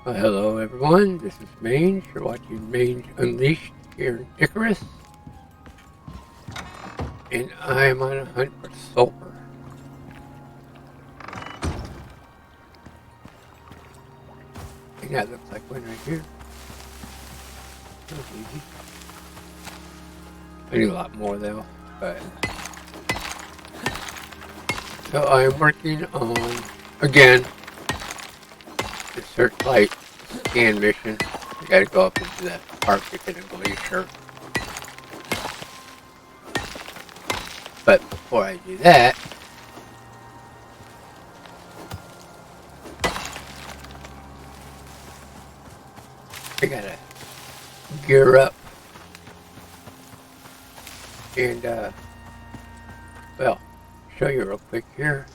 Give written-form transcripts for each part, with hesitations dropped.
Well, hello everyone, this is Mange. You're watching Mange Unleashed here in Icarus. And I'm on a hunt for sulfur. And that looks like one right here. That was easy. I need a lot more though, but... So I'm working on, again, the searchlight scan mission. I gotta go up into the Arctic in a glacier. But before I do that, I gotta gear up and, well, show you real quick here.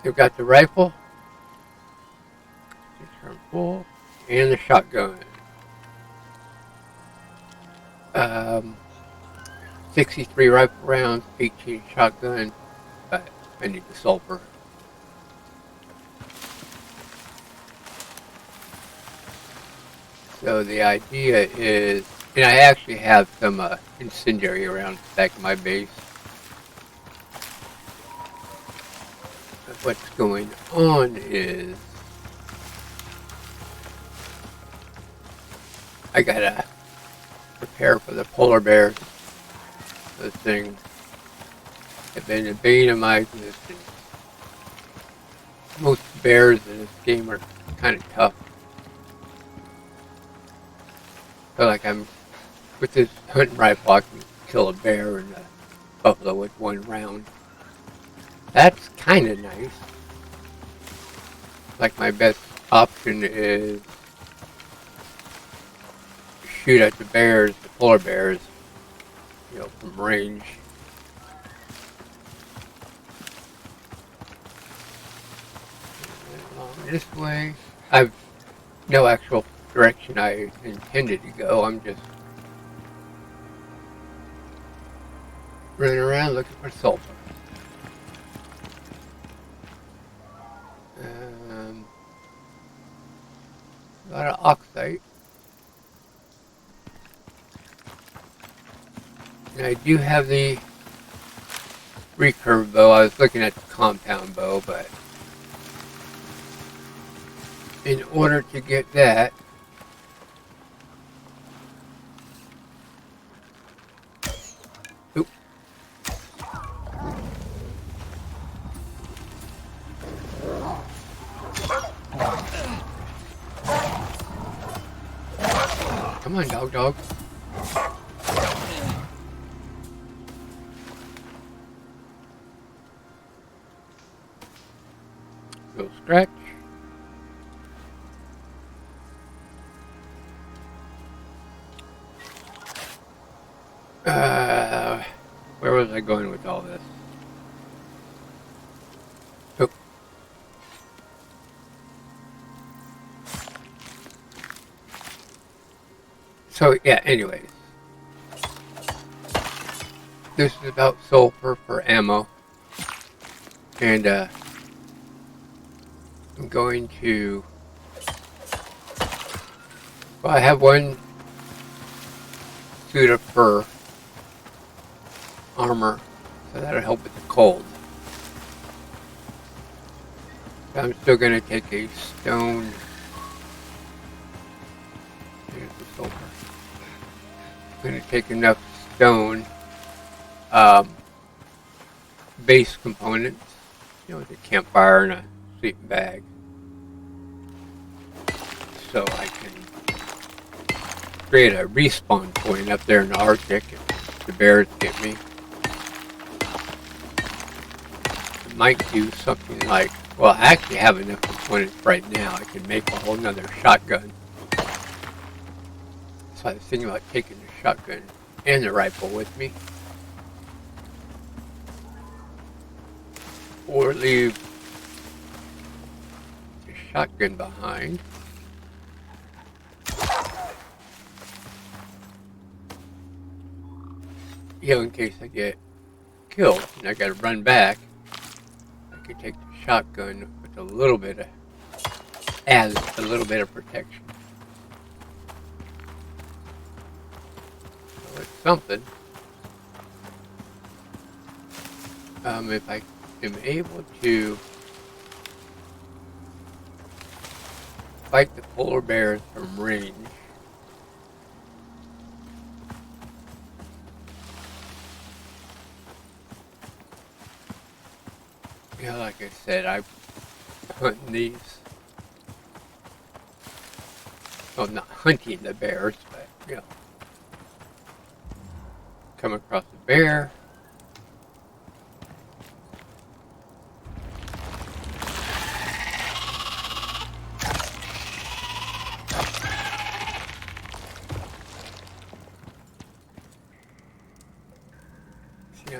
They've got the rifle, turn full, and the shotgun. 63 rifle rounds, 18 shotgun, but I need the sulfur. So the idea is, and I actually have some incendiary around the back of my base. But what's going on is I gotta prepare for the polar bears. Those things have been the bane of my existence. Most bears in this game are kind of tough. So like with this hunting rifle, I can kill a bear and a buffalo with one round. That's kind of nice. Like my best option is shoot at the bears, the polar bears, from range. Along this way, I've no actual direction I intended to go. I'm just running around looking for sulfur. A lot of oxide. And I do have the recurve bow. I was looking at the compound bow, but in order to get that, come on, dog. Little scratch. Where was I going with all this? Oh. So yeah, anyways. This is about sulfur for ammo. And I'm going to, well, I have one suit of fur armor, so that'll help with the cold. So I'm still going to take a stone. Here's the sulfur. I'm going to take enough stone base components, with a campfire and a sleeping bag, so I can create a respawn point up there in the Arctic if the bears get me. I might do something like, well, I actually have enough components right now. I can make a whole nother shotgun. So I was thinking about taking the shotgun and the rifle with me, or leave the shotgun behind. In case I get killed and I gotta run back, I could take the shotgun with a little bit of, adds a little bit of protection. So it's something. If I am able to fight the polar bears from range, yeah, like I said, I hunt these. Well, not hunting the bears, but come across a bear.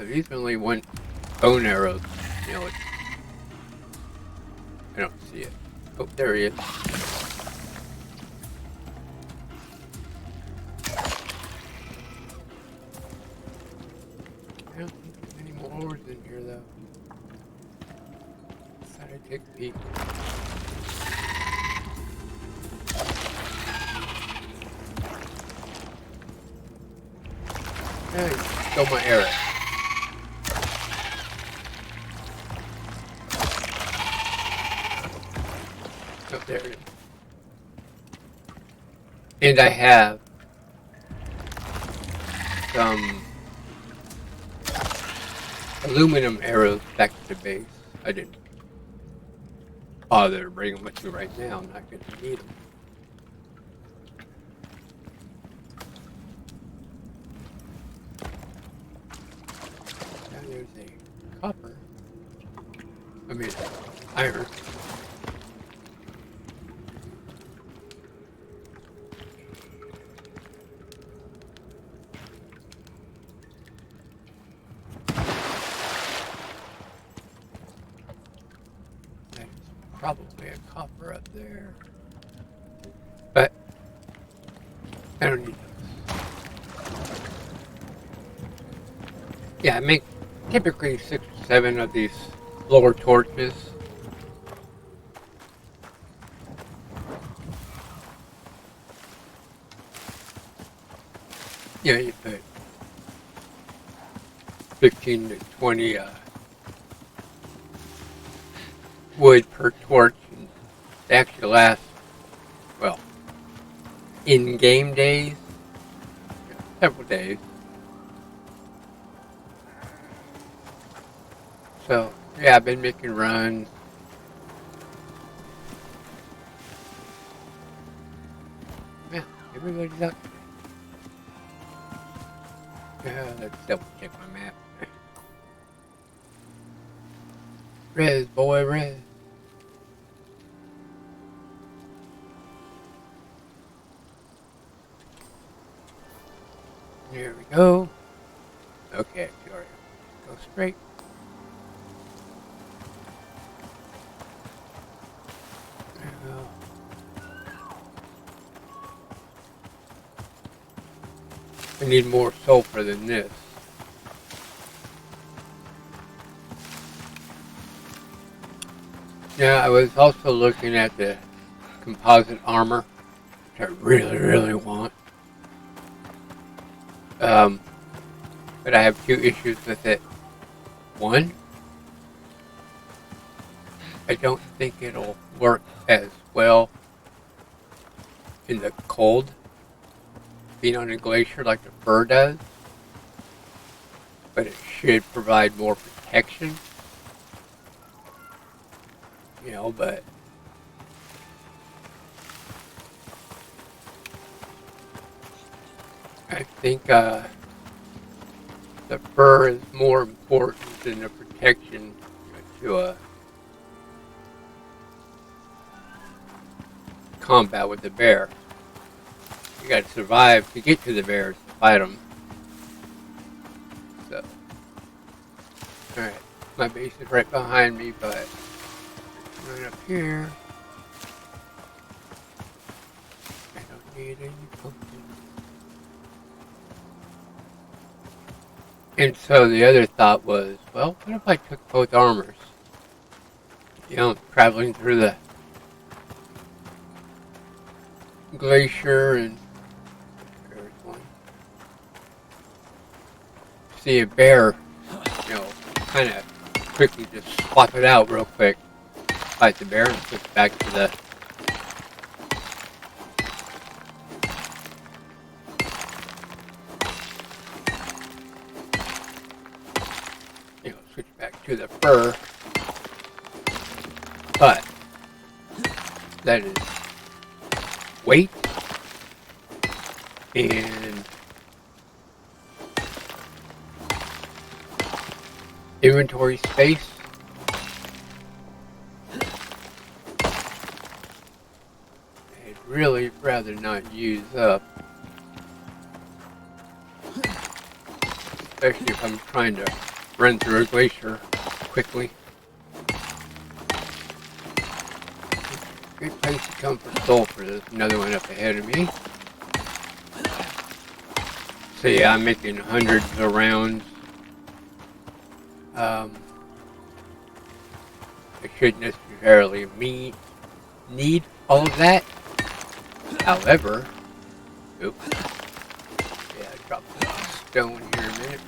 These only one bone arrows. I don't see it. Oh, there he is. I don't think there's any more ores in here, though. Thought I'd take a peek. Hey, stole my arrow. Oh, there it is. And I have some aluminum arrows back to the base. I didn't bother to bring them with me right now. I'm not going to need them. Now there's a copper. I mean, iron. Probably a copper up there, but I don't need those. Yeah, I make typically 6 or 7 of these lower torches. Yeah, you put 15 to 20 wood per torch, and it actually lasts, well, in game days, several days. So yeah, I've been making runs. Yeah, everybody's out today. Let's double check my map. Res, boy, res. There we go. Okay, Victoria. Go straight. There we go. I need more sulfur than this. Yeah, I was also looking at the composite armor, which I really, really want. But I have 2 issues with it. One, I don't think it'll work as well in the cold, being on a glacier like the fur does, but it should provide more protection. But I think the fur is more important than the protection to combat with the bear. You got to survive to get to the bears to fight them. So, alright, my base is right behind me, but right up here, I don't need any pumpkins. And so the other thought was, well, what if I took both armors? You know, traveling through the glacier and there's one. See a bear, you know, kind of quickly just swap it out real quick. Fight the bear and switch back to the switch back to the fur. But that is weight and inventory space. I'd really rather not use up, especially if I'm trying to run through a glacier quickly. Great place to come for sulfur. There's another one up ahead of me. So yeah, I'm making hundreds of rounds. I shouldn't necessarily need all of that. However, oops. Yeah, I dropped a stone here in a minute.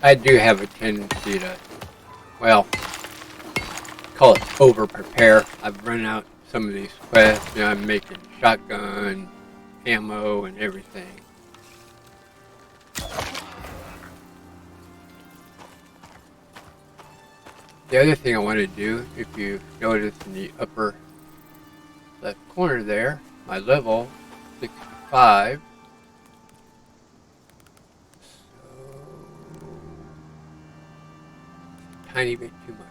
I do have a tendency to, well, call it over-prepare. I've run out some of these quests. You know, I'm making shotgun, ammo, and everything. The other thing I want to do, if you notice in the upper left corner there, my level 65. Tiny bit too much.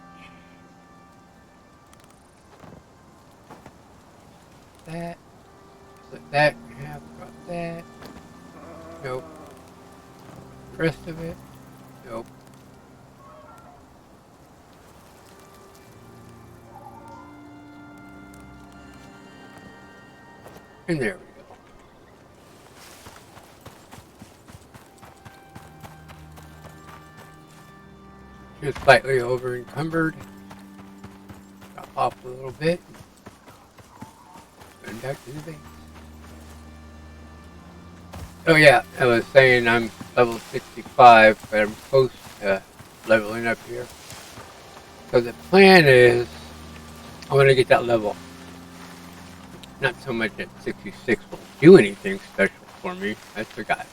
That. Split that in half. Drop that. Nope. The rest of it. Nope. And there we go. Just slightly over encumbered. Drop off a little bit. And back to the base. Oh yeah, I was saying I'm level 65, but I'm close to leveling up here. So the plan is, I want to get that level. Not so much that 66 will do anything special for me. I forgot.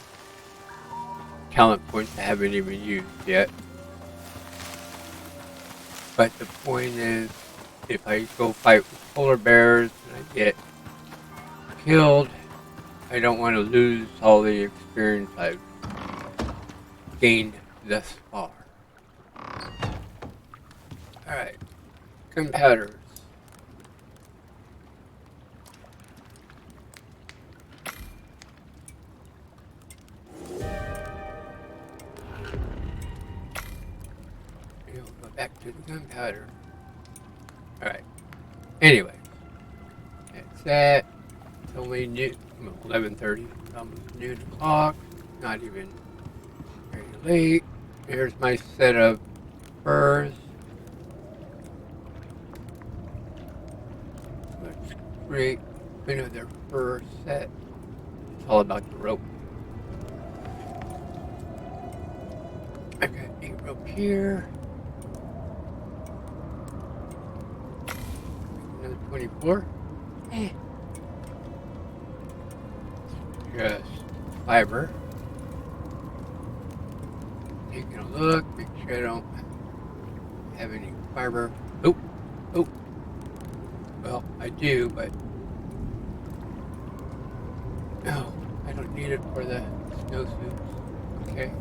Talent points I haven't even used yet. But the point is, if I go fight with polar bears and I get killed, I don't want to lose all the experience I've gained thus far. Alright, gunpowders. Back to the gunpowder. Alright. Anyway. That's that. It's only 11:30. Almost noon o'clock. Not even very late. Here's my set of furs. Let's create another fur set. It's all about the rope. I got 8 rope here. 24. Just fiber. Taking a look, make sure I don't have any fiber. Oh, oh. Well, I do, but no, I don't need it for the snowsuits. Okay.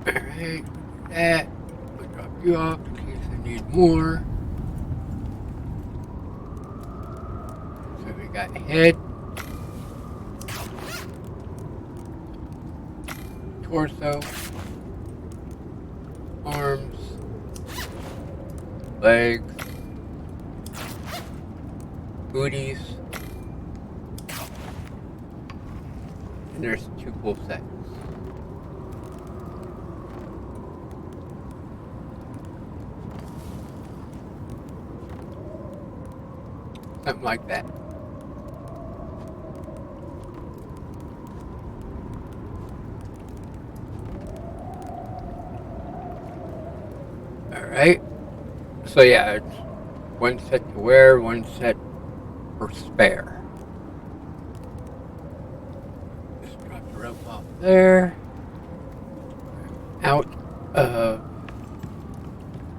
Alright, that. I'll drop you off in case I need more. head, torso, arms, legs, booties, and there's 2 full sets. Something like that. Alright. So yeah, it's 1 set to wear, 1 set for spare. Just drop the rope off there. Out of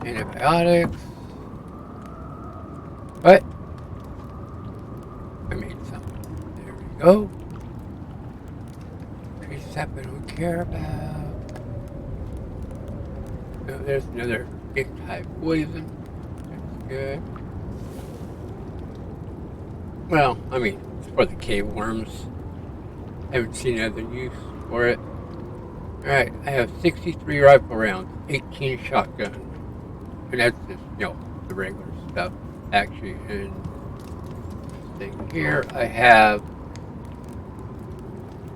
antibiotics. But I made some. There we go. Precept I don't care about. Oh, there's another big type poison. That's good. Well, I mean, it's for the cave worms. I haven't seen other use for it. Alright, I have 63 rifle rounds, 18 shotgun. And that's just, the regular stuff, actually. And thing here, I have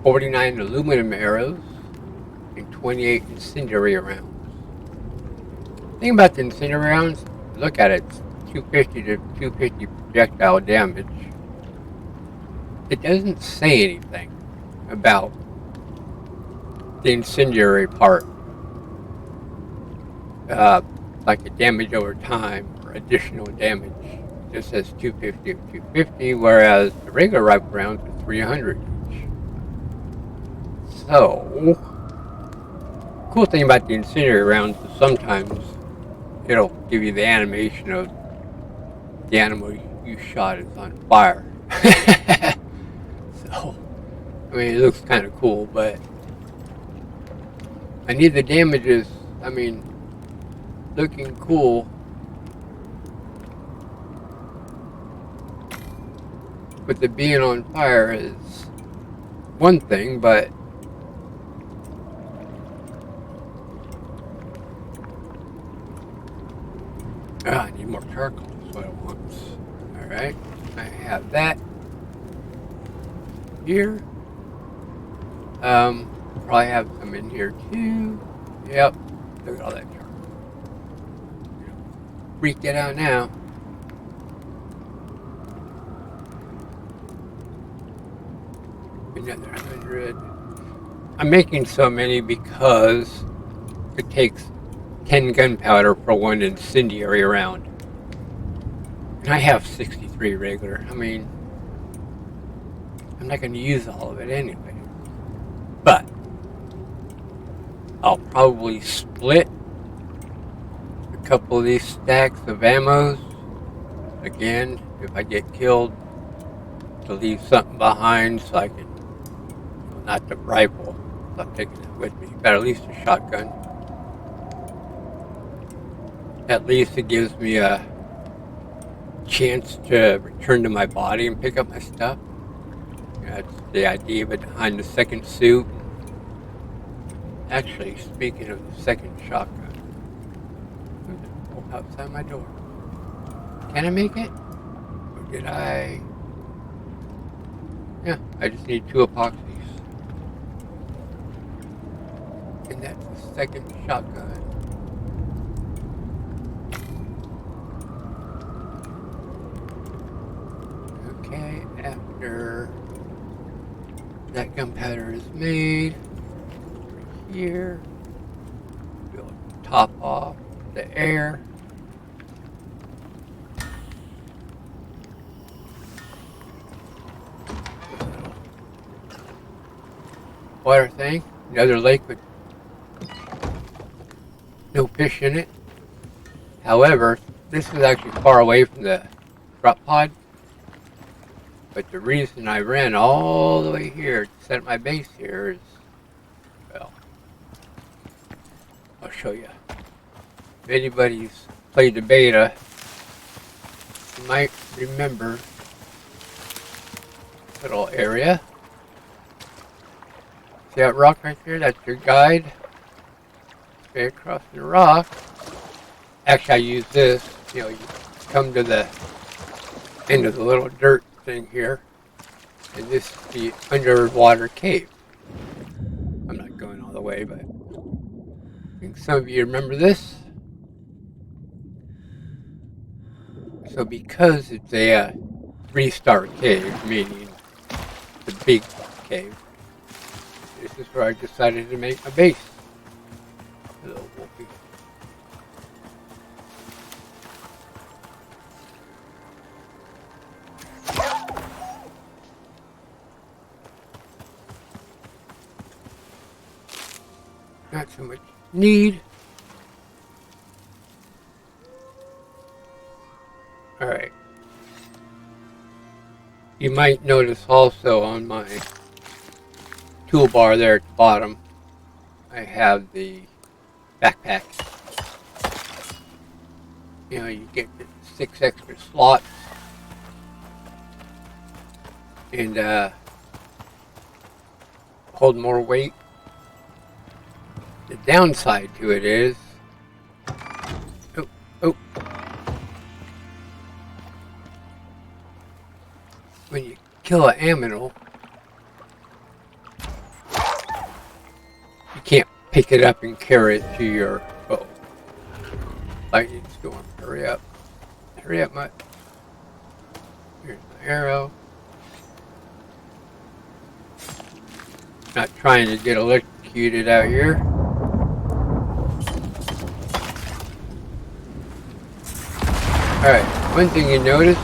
49 aluminum arrows and 28 incendiary rounds. The thing about the incendiary rounds, look at it, it's 250 to 250 projectile damage. It doesn't say anything about the incendiary part, like the damage over time or additional damage. It just says 250 of 250, whereas the regular rifle rounds are 300 each. So, cool thing about the incendiary rounds is sometimes it'll give you the animation of the animal you shot is on fire. So, I mean, it looks kind of cool, but I need the damages. I mean, looking cool. But the being on fire is one thing, but I need more charcoal, is what I want. Alright, I have that here. Probably have some in here too. Yep, look at all that charcoal. Freak it out now. Another 100. I'm making so many because it takes 10 gunpowder for 1 incendiary round. And I have 63 regular. I mean, I'm not going to use all of it anyway. But I'll probably split a couple of these stacks of ammos. Again, if I get killed, to leave something behind so I can, not the rifle, I'm not taking it with me, but at least a shotgun. At least it gives me a chance to return to my body and pick up my stuff. That's the idea behind the second suit. Actually, speaking of the second shotgun, outside my door. Can I make it? Or did I? Yeah, I just need 2 epoxies. And that's the second shotgun. Okay, after that gunpowder is made, over here, we'll top off the air. Water thing, another lake with no fish in it. However, this is actually far away from the drop pod. But the reason I ran all the way here to set up my base here is, well, I'll show you. If anybody's played the beta, you might remember little area. See that rock right there? That's your guide. Straight across the rock. Actually, I use this. You know, you come to the end of the little dirt thing here, and this is the underwater cave. I'm not going all the way, but I think some of you remember this. So because it's a 3-star cave, meaning the big cave, this is where I decided to make my base. A little wolfie. Not so much need. Alright. You might notice also on my toolbar there at the bottom, I have the backpack. You know, you get 6 extra slots. And hold more weight. The downside to it is, when you kill an aminal, you can't pick it up and carry it to your bow. Lightning's going. Hurry up. Hurry up, mutt. Here's my arrow. Not trying to get electrocuted out here. Alright, one thing you notice,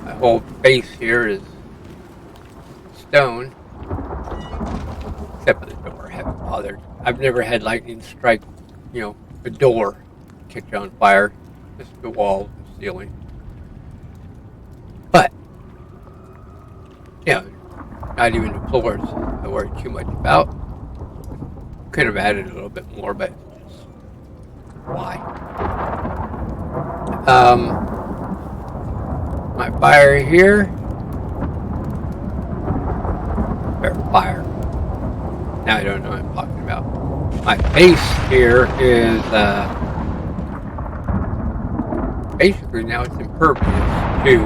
my whole base here is stone. Except for the door, I haven't bothered. I've never had lightning strike, you know, a door catch on fire. Just the wall, the ceiling. But, yeah, not even the floors I worry too much about. Could have added a little bit more, but just why? My fire here. Or fire. Now I don't know what I'm talking about. My base here is basically now it's impervious to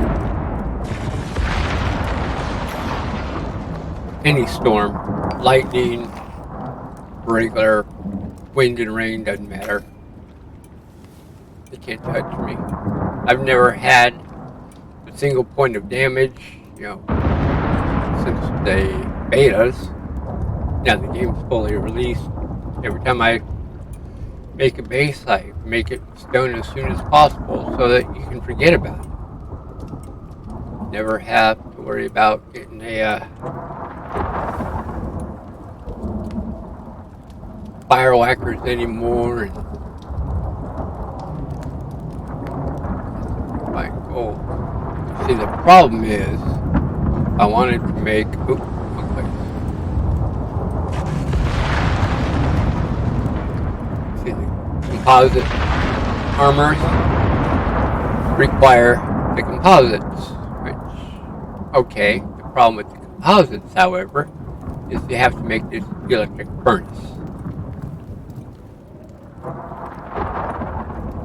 any storm, lightning, regular wind and rain, doesn't matter. They can't touch me. I've never had a single point of damage, you know, since the betas. Now the game's fully released. Every time I make a base, I make it stone as soon as possible so that you can forget about it. Never have to worry about getting a fire whackers anymore. And my goal. See, the problem is, I wanted to make. See, the composite armors require the composites, which, okay. The problem with the composites, however, is you have to make this electric furnace.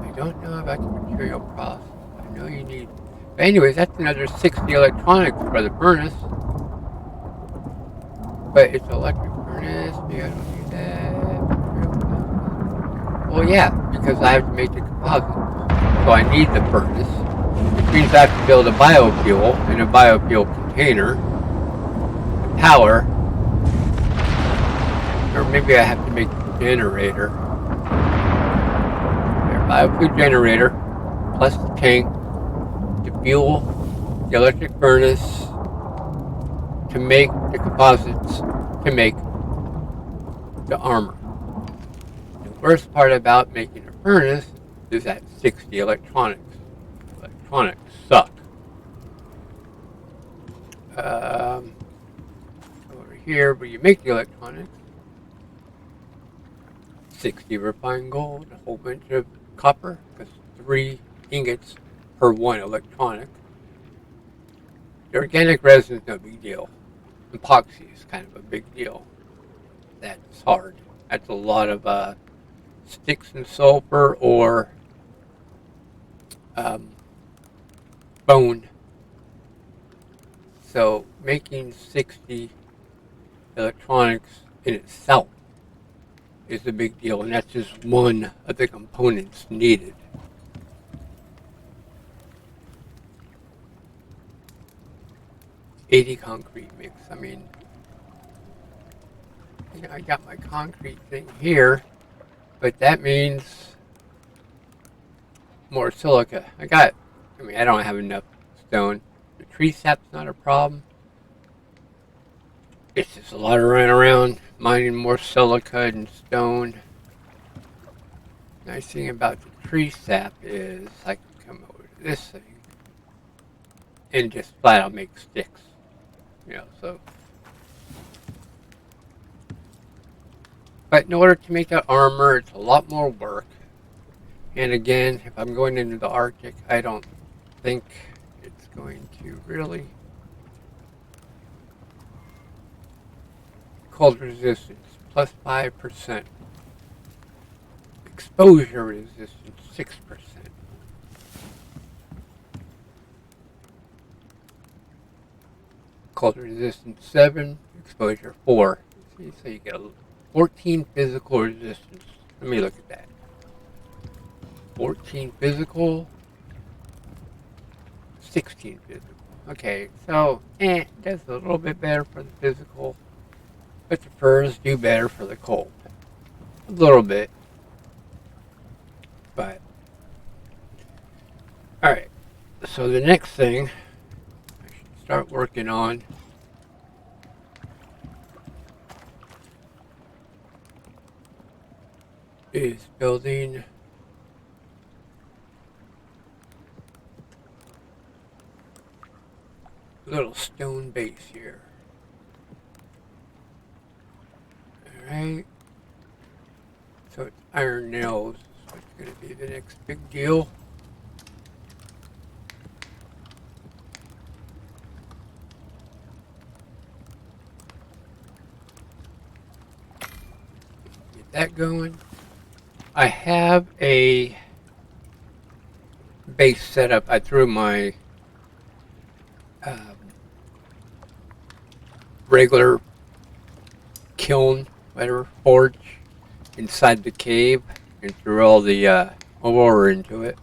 I don't know about the material process. I know you need. But anyways, that's another 60 electronics for the furnace. But it's an electric furnace. Maybe I don't need that. Well, yeah, because I have to make the composites. So I need the furnace. Which means I have to build a biofuel in a biofuel container. Power. Or maybe I have to make a generator. Biofuel generator, plus the tank, to fuel the electric furnace, to make the composites, to make the armor. The worst part about making a furnace is that 60 electronics. Electronics suck. Over here, where you make the electronics, 60 refined gold, a whole bunch of copper, because 3 ingots per 1 electronic. The organic resin is no big deal. Epoxy is kind of a big deal. That's hard. That's a lot of sticks and sulfur or um, bone. So making 60 electronics in itself is a big deal, and that's just one of the components needed. $80 concrete mix. I mean, I got my concrete thing here, but that means more silica. I don't have enough stone. The tree sap's not a problem. It's just a lot of running around mining more silica and stone. Nice thing about the tree sap is I can come over to this thing and just flat out make sticks. So. But in order to make that armor, it's a lot more work. And again, if I'm going into the Arctic, I don't think it's going to really. Cold resistance, plus 5%. Exposure resistance, 6%. Cold resistance, 7. Exposure, 4. See, so you get a 14 physical resistance. Let me look at that. 14 physical, 16 physical. Okay, so does a little bit better for the physical, but the furs do better for the cold. A little bit. But alright. So the next thing I should start working on is building a little stone base here. Alright. So it's iron nails. So it's going to be the next big deal. Get that going. I have a base set up. I threw my regular kiln, whatever, forge inside the cave and threw all the ore into it.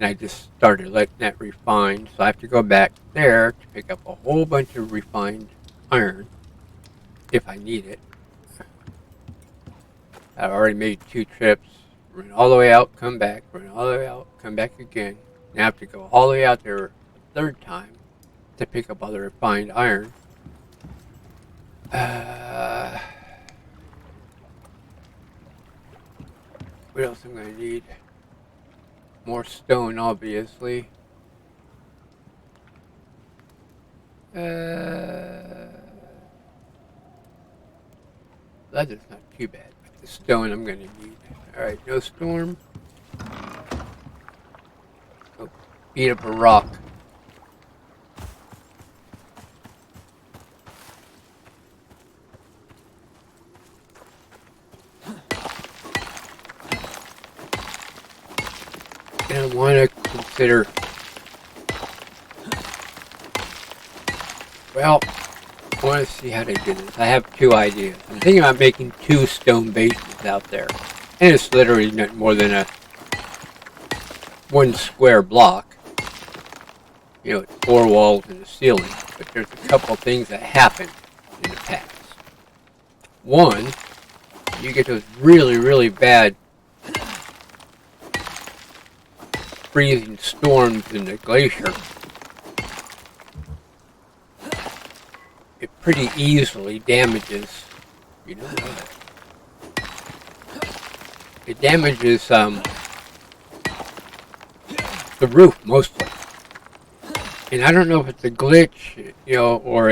And I just started letting that refine. So I have to go back there to pick up a whole bunch of refined iron if I need it. I've already made 2 trips. Run all the way out, come back, run all the way out, come back again. Now I have to go all the way out there a 3rd time to pick up all the refined iron. What else am I going to need? More stone, obviously. That is not too bad. But the stone I'm going to need. Alright, no storm. Oh, beat up a rock. And I want to consider, well, I want to see how they do this. I have 2 ideas. I'm thinking about making 2 stone bases out there. And it's literally not more than a 1 square block. It's 4 walls and a ceiling. But there's a couple things that happen in the past. One, you get those really, really bad freezing storms in the glacier. It pretty easily damages, it damages the roof mostly. And I don't know if it's a glitch, or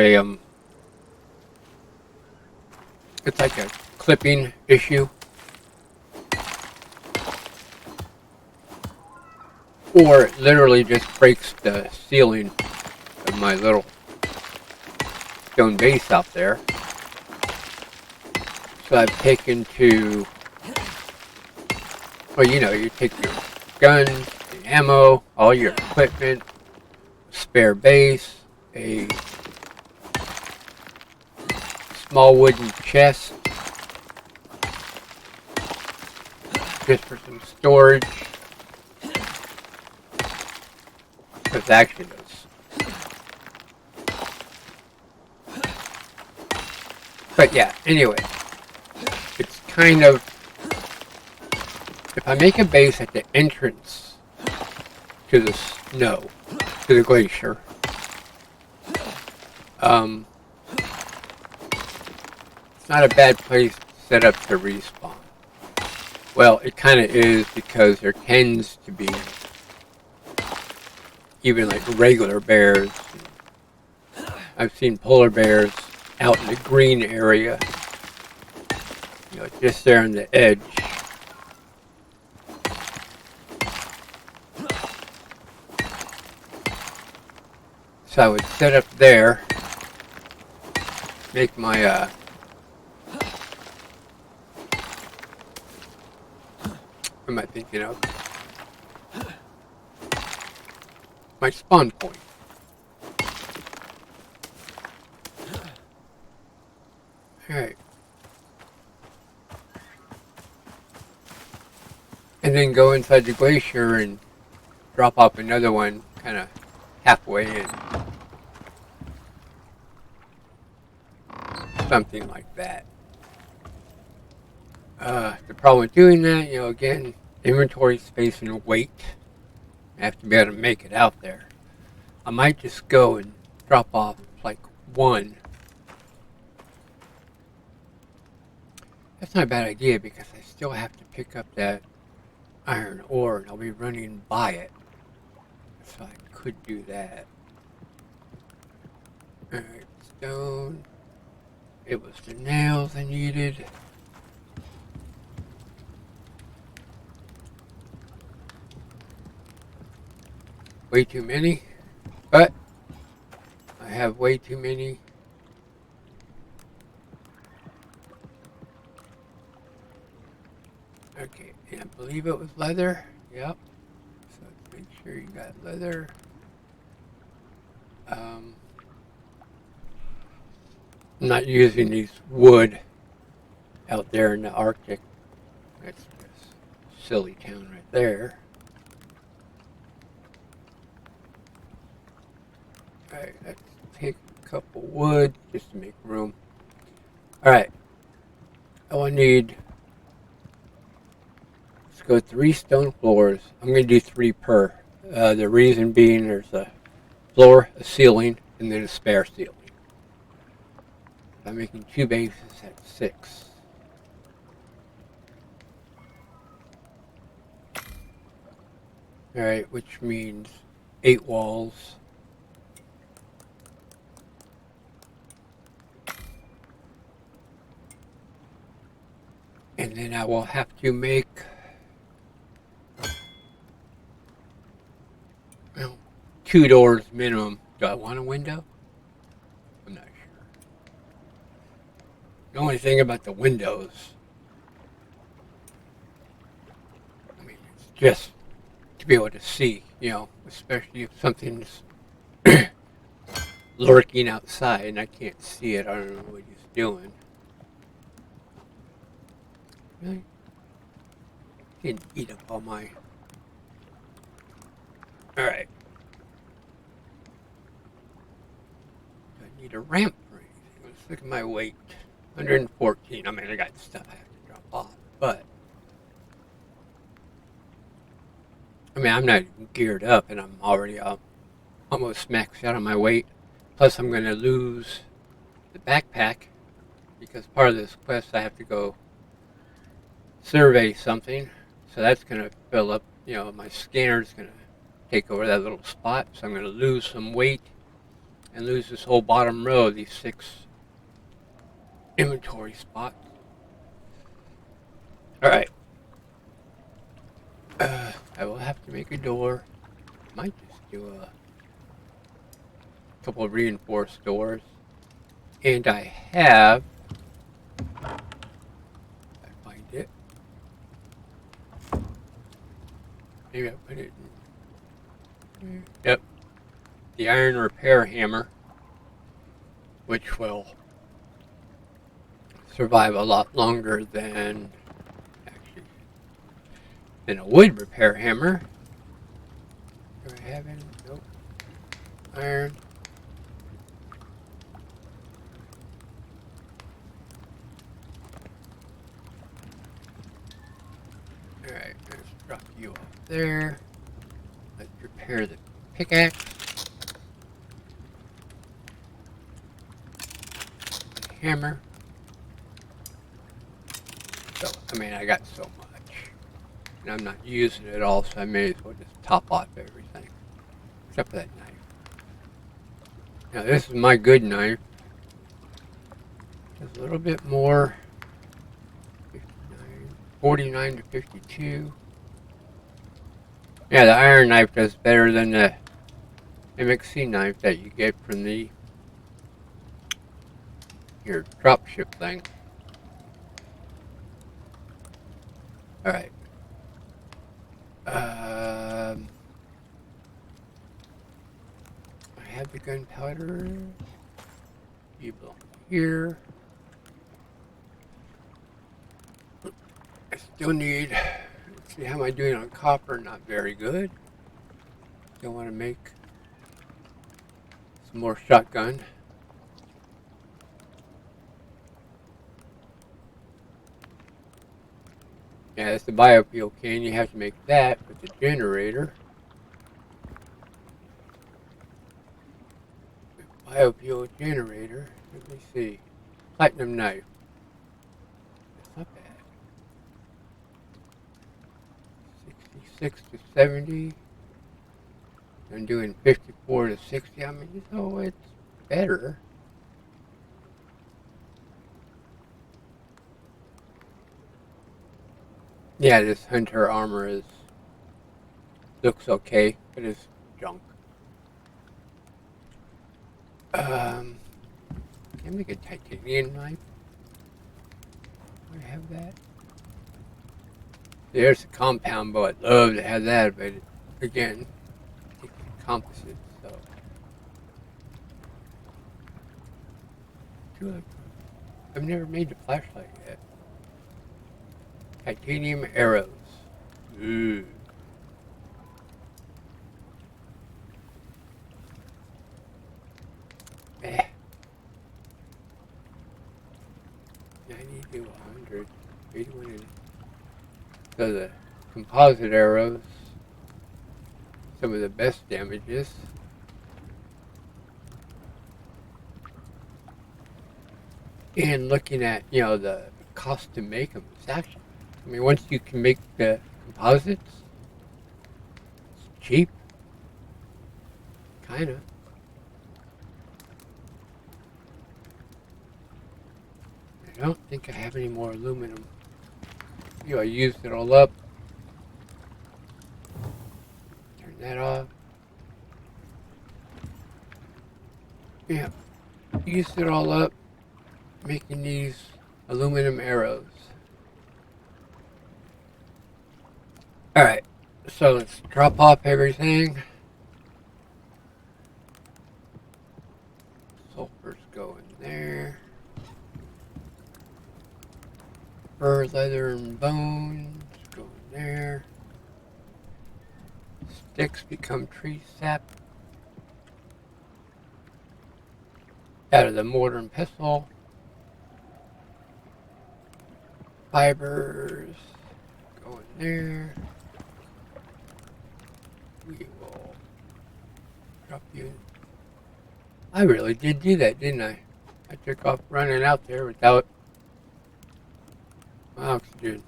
it's like a clipping issue. Or it literally just breaks the ceiling of my little stone base out there. So I've taken to, well, you know, you take your guns, the ammo, all your equipment, spare base, a small wooden chest, just for some storage. Because actually those. But yeah, anyway, it's kind of, if I make a base at the entrance to the snow, to the glacier, it's not a bad place to set up to respawn. Well, it kind of is, because there tends to be even like regular bears. I've seen polar bears out in the green area, you know, just there on the edge. So I would set up there, make my what am I thinking of? My spawn point. Alright. And then go inside the glacier and drop off another one kind of halfway in. Something like that. The problem with doing that, you know, again, inventory space and weight. I have to be able to make it out there. I might just go and drop off like one. That's not a bad idea, because I still have to pick up that iron ore and I'll be running by it. So I could do that. Alright, stone. It was the nails I needed. Way too many, but I have way too many. Okay, and I believe it was leather. Yep. So let's make sure you got leather. I'm not using these wood out there in the Arctic. That's just silly town right there. Alright, let's take a couple wood just to make room. Alright. I will need, let's go 3 stone floors. I'm going to do 3 per. The reason being, there's a floor, a ceiling, and then a spare ceiling. I'm making 2 bases at 6. Alright, which means 8 walls. And then I will have to make, well, 2 doors minimum. Do I want a window? I'm not sure. The only thing about the windows, I mean, it's just to be able to see, you know, especially if something's lurking outside and I can't see it. I don't know what he's doing. Really? Didn't eat up all my... Alright. Do I need a ramp or anything? Let's look at my weight. 114. I mean, I got stuff I have to drop off, but... I mean, I'm not even geared up and I'm already almost maxed out on my weight. Plus, I'm going to lose the backpack, because part of this quest I have to go survey something, so that's going to fill up, you know, my scanner's going to take over that little spot, so I'm going to lose some weight and lose this whole bottom row, these 6 inventory spots. Alright. I will have to make a door. Might just do a couple of reinforced doors. And I have, if I find it, maybe I put it in, yep, the iron repair hammer, which will survive a lot longer than, actually, than a wood repair hammer. Do I have any? Nope. Iron. Alright, let's drop you off there. Let's repair the pickaxe. The hammer. So, I mean, I got so much. And I'm not using it all, so I may as well just top off everything. Except for that knife. Now, this is my good knife. It's a little bit more. 49 to 52. Yeah, the iron knife does better than the MXC knife that you get from your dropship thing. Alright. I have the gunpowder. You belong here. I still need, let's see, how am I doing on copper? Not very good. Still want to make some more shotgun. Yeah, that's the biofuel can. You have to make that with the generator. Biofuel generator. Let me see. Platinum knife. That's not bad. 66 to 70. I'm doing 54 to 60. I mean, so it's better. Yeah, this hunter armor looks okay, but it's junk. Can I make a titanium knife? Do I have that? There's a compound bow. I'd love to have that, but again, it's composite, so. I've never made the flashlight yet. Titanium arrows. Ooh. Eh. 90 to 100. 81. So the composite arrows, some of the best damages. And looking at, the cost to make them, it's actually, I mean, once you can make the composites, it's cheap. Kinda. I don't think I have any more aluminum. I used it all up. Turn that off. Yeah, used it all up making these aluminum arrows. Alright, so let's drop off everything. Sulfur's going there. Fur, leather, and bones going there. Sticks become tree sap. Out of the mortar and pestle. Fibers going there. We will drop you. I really did do that, didn't I? I took off running out there without oxygen.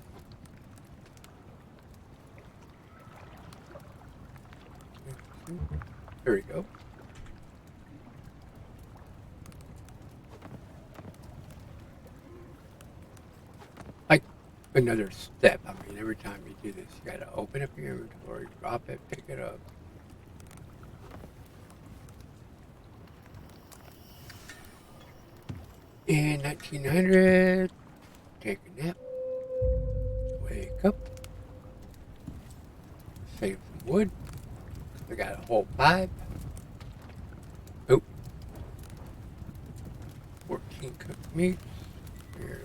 There we go. Like another step. I mean, every time you do this, you gotta open up your inventory, drop it, pick it up. And 1900. Take a nap. Wake up. Save some wood. We got a whole 5. Oh. 14 cooked meats. Here's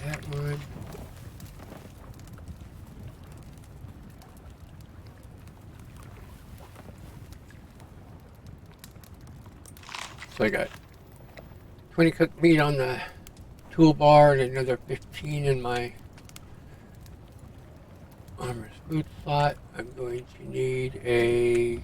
that one. So I got 20 cooked meat on the toolbar and another 15 in my armor's food slot. I'm going to need a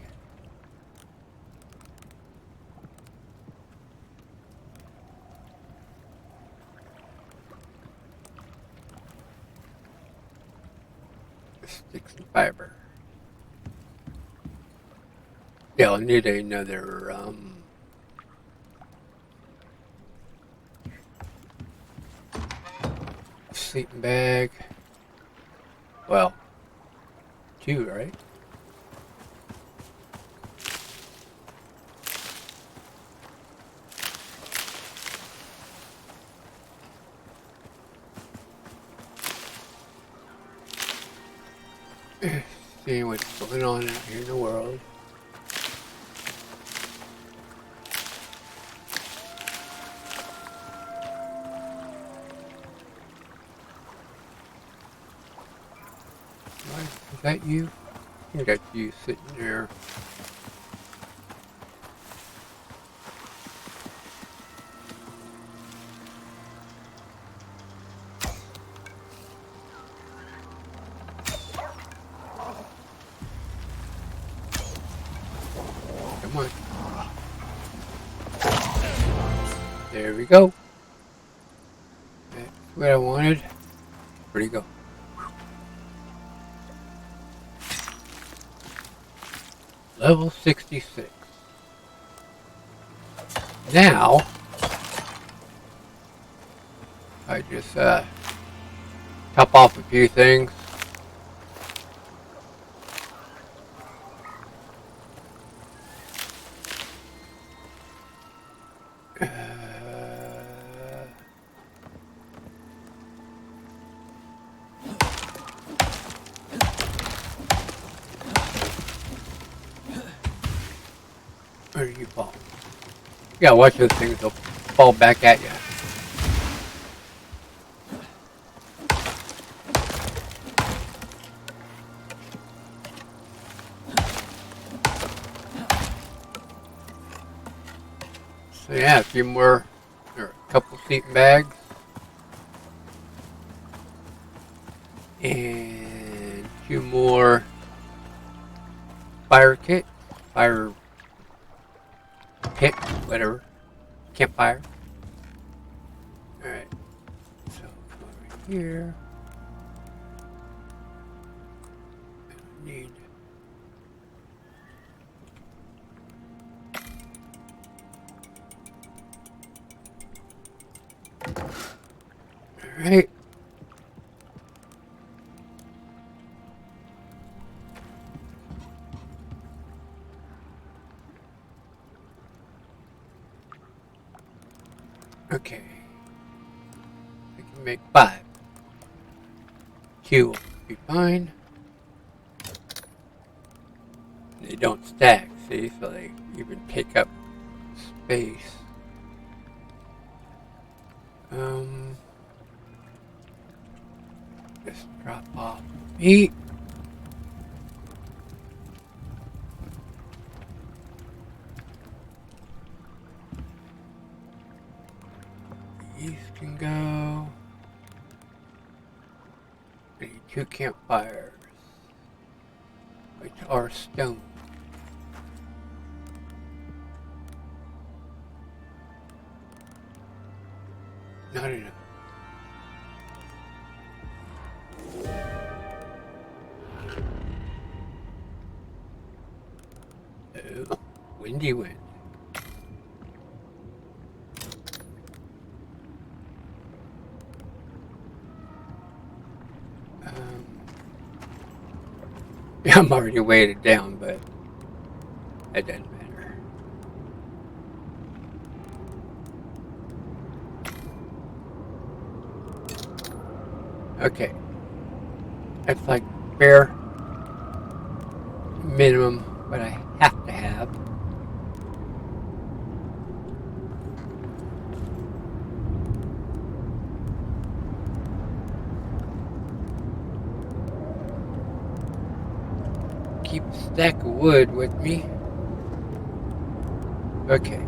sticks and fiber. Yeah, I'll need another sleeping bag. Well, 2, right? See what's going on out here in the world. Is that you? I got you sitting there. Come on. There we go. That's what I wanted. Where'd he go? Level 66. Now, I just top off a few things. Where do you fall? You gotta watch those things, they'll fall back at you. So yeah, a few more, or a couple sleeping bags. And 2 more fire kits, fire pit, whatever, campfire. Alright, so come over here. I need alright. Okay. I can make 5. 2 will be fine. They don't stack, see, so they even take up space. Just drop off meat. These can go. I need 2 campfires, which are stone. Not enough. Oh, windy wind. Yeah, I'm already weighted down, but it doesn't matter. Okay. That's like bare minimum what I have to have. Keep a stack of wood with me. Okay.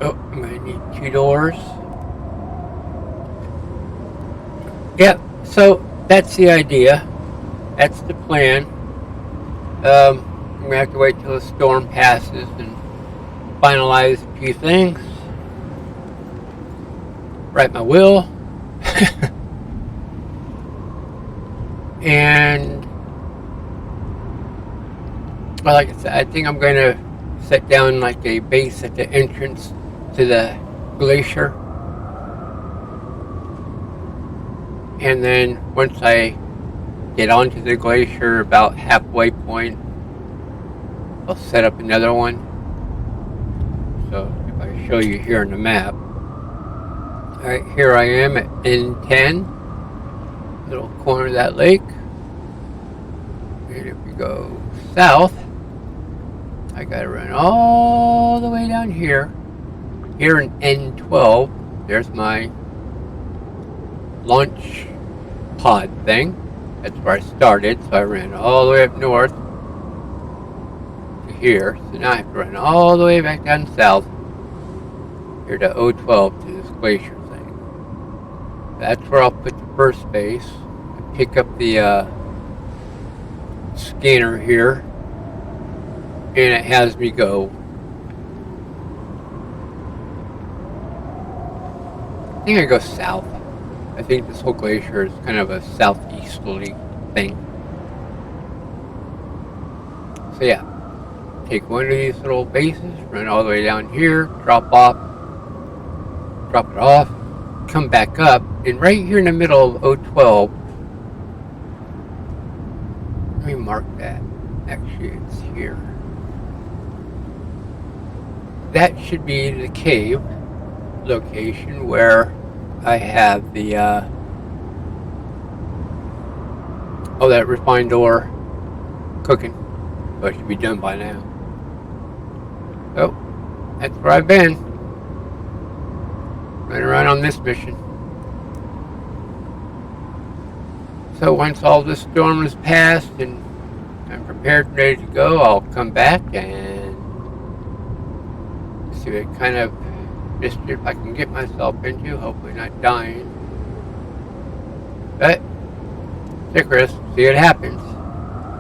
Oh, I'm gonna need 2 doors. Yep, so that's the idea. That's the plan. I'm gonna have to wait till the storm passes and finalize a few things. Write my will. And well, like I said, I think I'm going to set down like a base at the entrance to the glacier. And then once I get onto the glacier about halfway point, I'll set up another one. So if I show you here on the map. Alright, here I am at N10, little corner of that lake. And if we go south, I gotta run all the way down here. Here in N12, there's my launch pod thing. That's where I started, so I ran all the way up north to here. So now I have to run all the way back down south here to O12 to this glacier thing. That's where I'll put the first base. I pick up the scanner here, and it has me go. I think I go south. I think this whole glacier is kind of a southeasterly thing. So yeah, take one of these little bases, run all the way down here, drop it off, come back up, and right here in the middle of O12, let me mark that. Actually, it's here. That should be the cave location where I have the that refined ore cooking. So it should be done by now. So that's where I've been. Running around on this mission. So once all this storm is passed and I'm prepared and ready to go, I'll come back and see what kind of mischief I can get myself into, hopefully not dying. But, Icarus, see what happens.